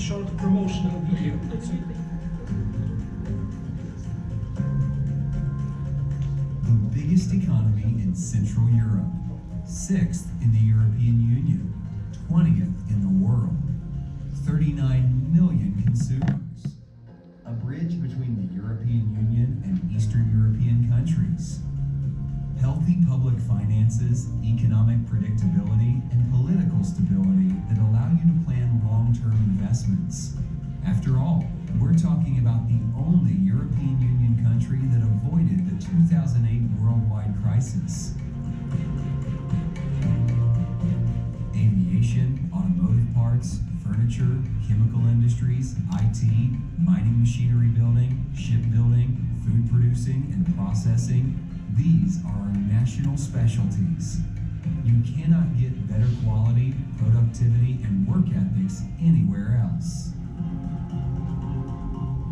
short promotional video. The biggest economy in Central Europe, 6th in the European Union, 20th in the world, 39 million consumers, a bridge between the European Union and Eastern European countries, healthy public finances, economic predictability, and political stability that allow you to plan long-term investments. After all, we're talking about the only European Union country that avoided the 2008 worldwide crisis. Aviation, automotive parts, furniture, chemical industries, IT, mining machinery building, shipbuilding, food producing and processing. These are our national specialties. You cannot get better quality, productivity, and work ethics anywhere else.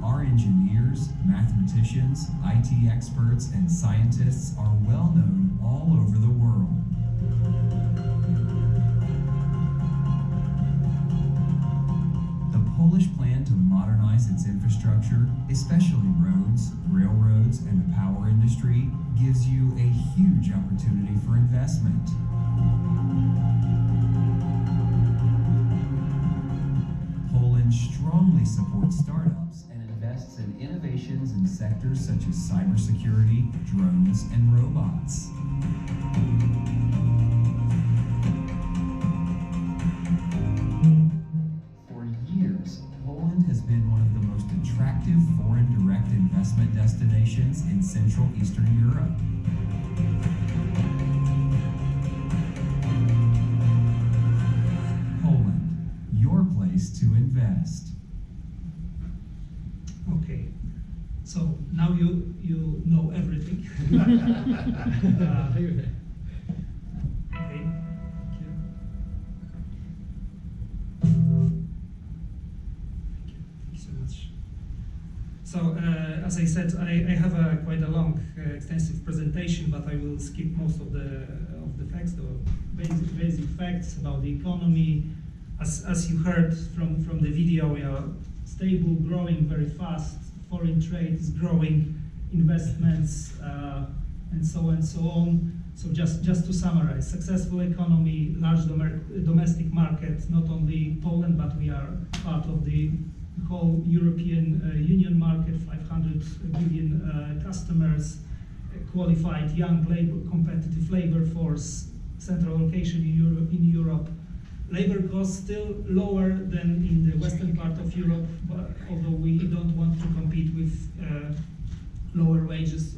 Our engineers, mathematicians, IT experts, and scientists are well known all over the world. The Polish plan to modernize its infrastructure, especially roads, railroads, and the power industry, gives you a huge opportunity for investment. Poland strongly supports startups and invests in innovations in sectors such as cybersecurity, drones, and robots. For years, Poland has been one of the most attractive foreign direct investment destinations in Central Eastern Europe. Poland, your place to invest. Okay, so now you know everything. Okay. Thank you. Thank you so much. So, as I said, I have quite a long, extensive presentation, but I will skip most of the facts, the basic facts about the economy. As you heard from the video, we are stable, growing very fast. Foreign trade is growing, investments, and so on and so on. So just to summarize, successful economy, large domestic market, not only Poland, but we are part of the whole European Union market, 500 billion customers, qualified young labor, competitive labor force, central location in Europe. Labor costs still lower than in the western part of Europe, but although we don't want to compete with lower wages,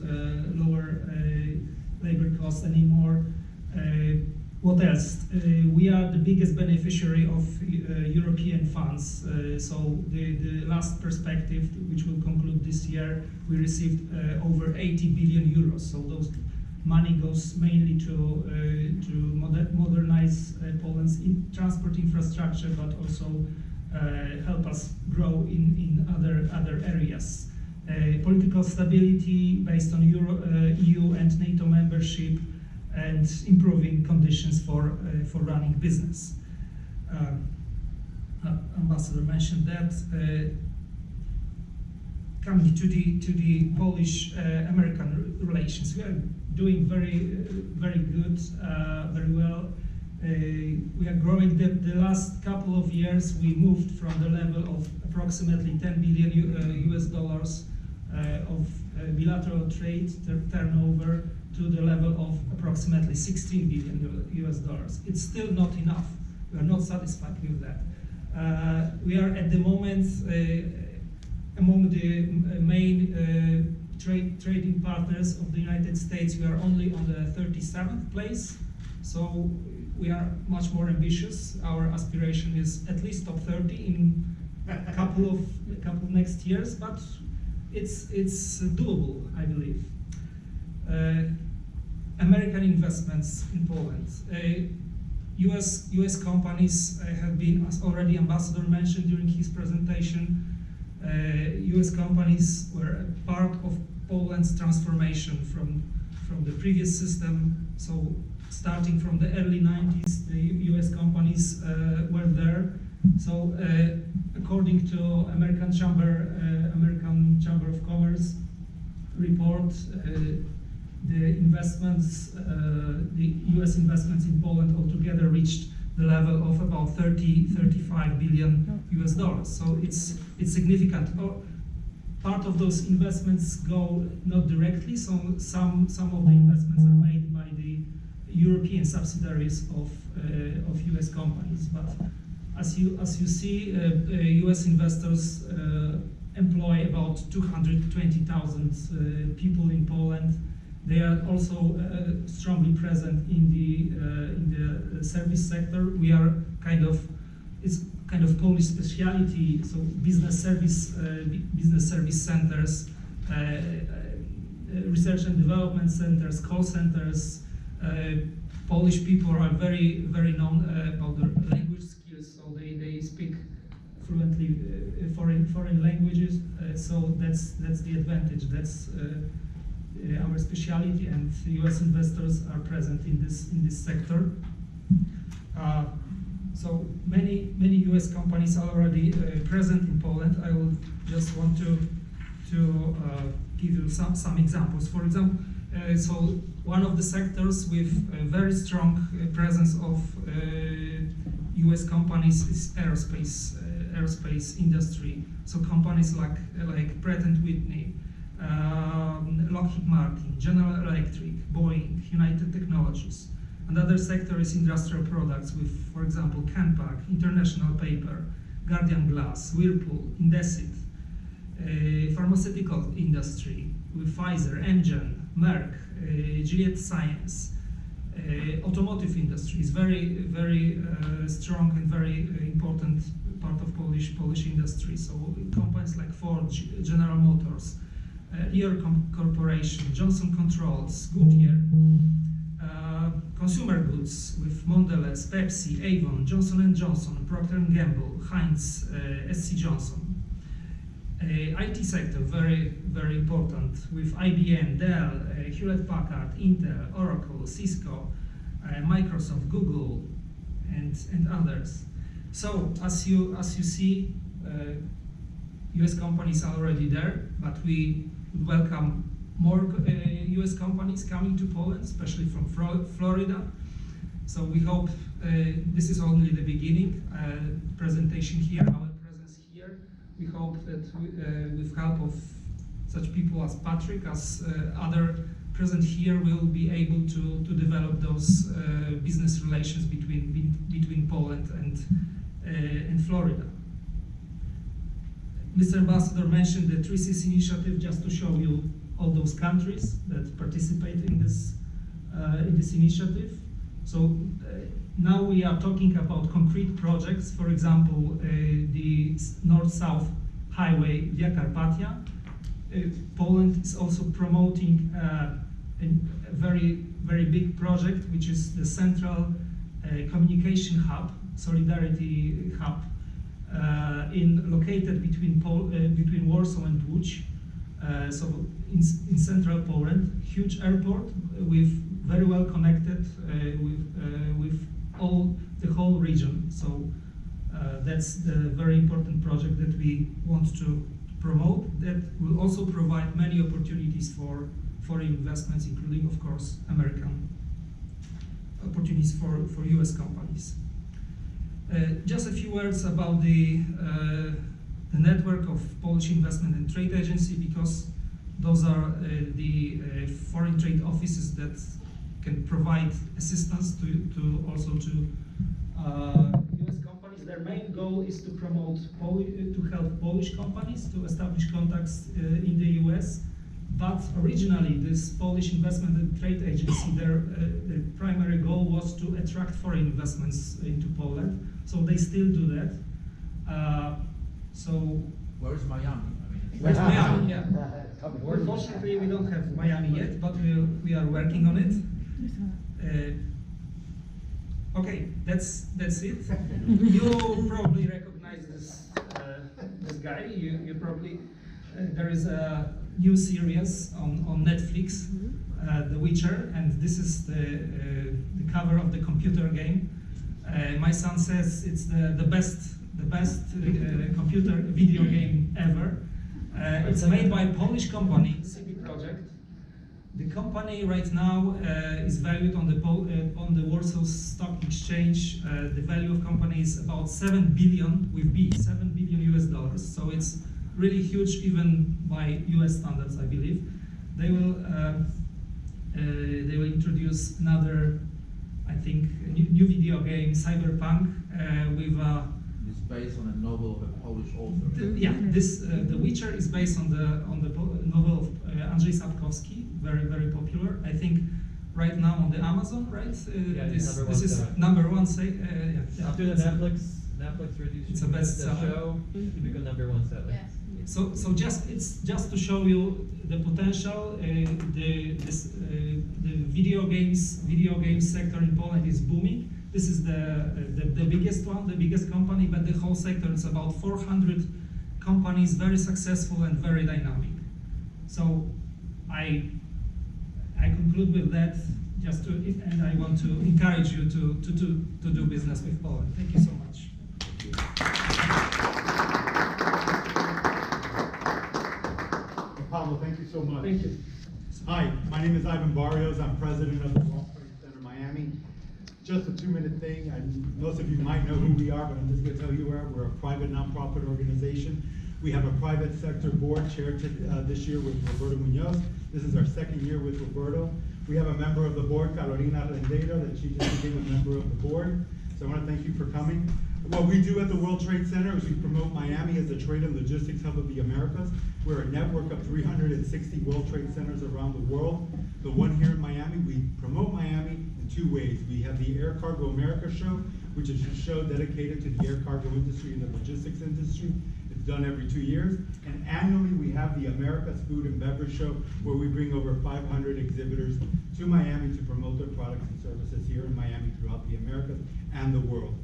lower labor costs anymore. What else? We are the biggest beneficiary of European funds. So the last perspective, which will conclude this year, we received over 80 billion euros. So those money goes mainly to modernize Poland's transport infrastructure, but also help us grow in other areas. Political stability based on EU and NATO membership, and improving conditions for running business. Ambassador mentioned that. Coming to the Polish-American relations, we are doing very good, very well. We are growing. The last couple of years, we moved from the level of approximately 10 billion US dollars of bilateral trade turnover to the level of approximately 16 billion US dollars. It's still not enough. We are not satisfied with that. We are at the moment among the main trading partners of the United States. We are only on the 37th place, so we are much more ambitious. Our aspiration is at least top 30 in a couple next years, but it's doable, I believe. American investments in Poland. US companies have been, as already Ambassador mentioned during his presentation, US companies were part of Poland's transformation from the previous system. So starting from the early 90s, the US companies were there So, according to American Chamber of Commerce report, the investments, the U.S. investments in Poland altogether reached the level of about 35 billion US dollars. So it's significant. Part of those investments go not directly, so some of the investments are made by the European subsidiaries of US companies. But as you see, US investors employ about 220,000 people in Poland. They are also strongly present in the service sector. We are it's kind of Polish speciality. So business service centers, research and development centers, call centers. Polish people are very known about their language skills. So they speak fluently foreign languages. So that's the advantage. That's our specialty, and U.S. investors are present in this sector. So many U.S. companies are already present in Poland. I will just want to give you some examples. For example, so one of the sectors with a very strong presence of U.S. companies is aerospace industry. So companies like Pratt & Whitney, Lockheed Martin, General Electric, Boeing, United Technologies. Another sector is industrial products with, for example, Canpack, International Paper, Guardian Glass, Whirlpool, Indesit. Pharmaceutical industry with Pfizer, Amgen, Merck, Gilead Science. Automotive industry is very strong and very important part of Polish industry. So companies like Ford, General Motors, Lear Corporation, Johnson Controls, Goodyear. Consumer goods with Mondelez, Pepsi, Avon, Johnson & Johnson, Procter & Gamble, Heinz, SC Johnson. IT sector, very important, with IBM, Dell, Hewlett-Packard, Intel, Oracle, Cisco, Microsoft, Google, and others. So as you see, US companies are already there, but we welcome more US companies coming to Poland, especially from Florida. So we hope this is only the beginning. Presentation here, our presence here. We hope that with help of such people as Patrick, as other present here, we'll be able to develop those business relations between Poland and Florida. Mr. Ambassador mentioned the 3Cs initiative, just to show you all those countries that participate in this initiative. So now we are talking about concrete projects. For example, the North-South Highway Via Carpathia. Poland is also promoting a very big project, which is the Central Communication Hub, Solidarity Hub, located between Warsaw and Łódź. So in central Poland, huge airport with very well connected with the whole region. So that's the very important project that we want to promote. That will also provide many opportunities for foreign investments, including, of course, American opportunities for US companies. Just a few words about the network of Polish Investment and Trade Agency, because those are the foreign trade offices that can provide assistance to US companies. Their main goal is to promote, to help Polish companies to establish contacts in the US. But originally, this Polish Investment and Trade Agency, their primary goal was to attract foreign investments into Poland. So they still do that. So where's Miami? Where's Miami? Yeah. Unfortunately, we don't have Miami yet, but we are working on it. Okay, that's it. You probably recognize this guy. You probably there is a new series on Netflix, The Witcher, and this is the cover of the computer game. My son says it's the the best computer video game ever. It's made by a Polish company, CB Project. The company right now is valued on the Warsaw Stock Exchange. The value of company is about 7 billion with B, 7 billion US dollars. So it's really huge, even by US standards, I believe. They will introduce another, I think, new video game, Cyberpunk, with a. It's based on a novel of a Polish author. The Witcher is based on the novel of Andrzej Sapkowski, very popular. I think right now on the Amazon, right? This is number one. After the Netflix released it's a bestseller. show, it became #1 seller. Yes. So it's just to show you the potential. The video games sector in Poland is booming. This is the biggest one, the biggest company, but the whole sector is about 400 companies, very successful and very dynamic. So I conclude with that, and I want to encourage you to do business with Poland. Thank you so much. Pablo, thank you so much. Thank you. Hi, my name is Ivan Barrios. I'm president of the World Trade Center Miami. Just a 2-minute thing. Most of you might know who we are, but I'm just going to tell you we're a private nonprofit organization. We have a private sector board chaired this year with Roberto Munoz. This is our second year with Roberto. We have a member of the board, Carolina Rendeiro, that she just became a member of the board. So I want to thank you for coming. What we do at the World Trade Center is we promote Miami as a trade and logistics hub of the Americas. We're a network of 360 World Trade Centers around the world. The one here in Miami, we promote Miami in 2 ways. We have the Air Cargo America show, which is a show dedicated to the air cargo industry and the logistics industry. It's done every 2 years. And annually, we have the America's Food and Beverage Show, where we bring over 500 exhibitors to Miami to promote their products and services here in Miami throughout the Americas and the world.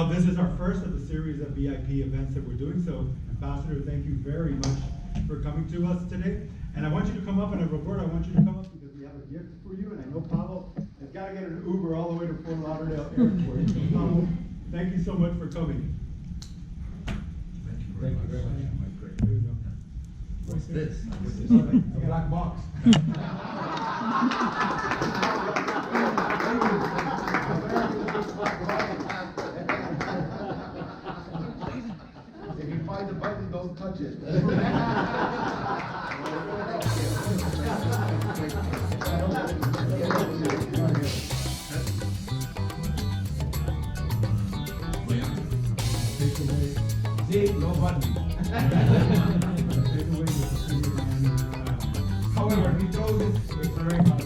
This is our first of a series of VIP events that we're doing. So, Ambassador, thank you very much for coming to us today. And I want you to come up, and Roberto, I want you to come up because we have a gift for you. And I know Pavel has got to get an Uber all the way to Fort Lauderdale Airport. So, Pavel, thank you so much for coming. Thank you very much. There you go. What's this? A black box. If you find the button, don't touch it. No button. However, he throws it, it's very hard.